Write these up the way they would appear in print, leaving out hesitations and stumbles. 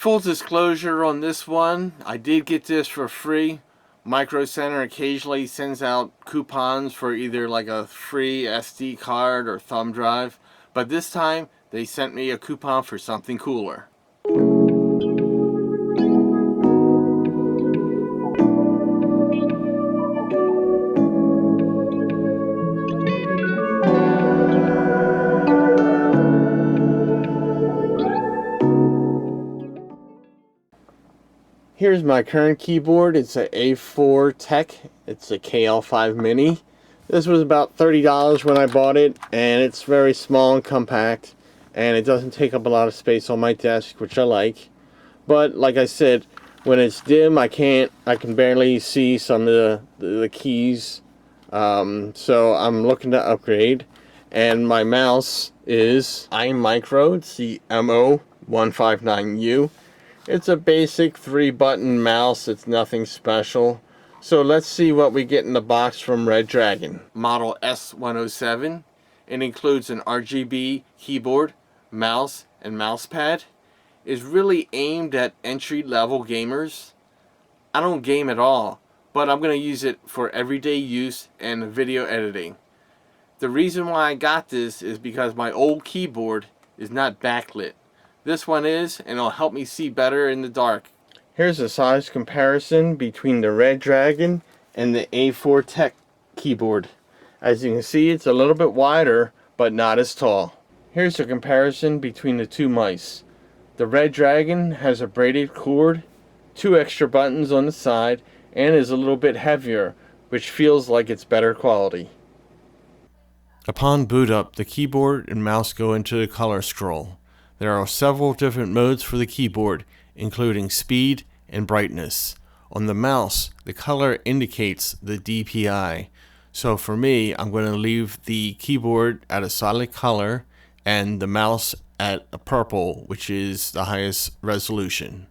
Full disclosure on this one, I did get this for free. Micro Center occasionally sends out coupons for either like a free SD card or thumb drive, but this time they sent me a coupon for something cooler. Here's my current keyboard. It's a A4 Tech. It's a KL5 Mini. This was about $30 when I bought it, and it's very small and compact, and it doesn't take up a lot of space on my desk, which I like. But like I said, when it's dim, I can barely see some of the keys. So I'm looking to upgrade, and my mouse is iMicro. It's the MO159U. It's a basic 3-button mouse. It's nothing special. So let's see what we get in the box from Red Dragon. Model S107. It includes an RGB keyboard, mouse, and mouse pad. It's really aimed at entry-level gamers. I don't game at all, but I'm going to use it for everyday use and video editing. The reason why I got this is because my old keyboard is not backlit. This one is, and it'll help me see better in the dark. Here's a size comparison between the Red Dragon and the A4 Tech keyboard. As you can see, it's a little bit wider, but not as tall. Here's a comparison between the two mice. The Red Dragon has a braided cord, 2 extra buttons on the side, and is a little bit heavier, which feels like it's better quality. Upon boot up, the keyboard and mouse go into the color scroll. There are several different modes for the keyboard, including speed and brightness. On the mouse, the color indicates the DPI. So for me, I'm going to leave the keyboard at a solid color and the mouse at a purple, which is the highest resolution.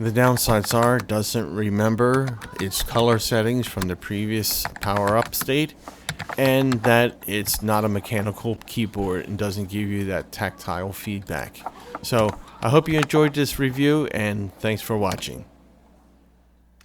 The downsides are it doesn't remember its color settings from the previous power-up state, and that it's not a mechanical keyboard and doesn't give you that tactile feedback. So I hope you enjoyed this review, and thanks for watching.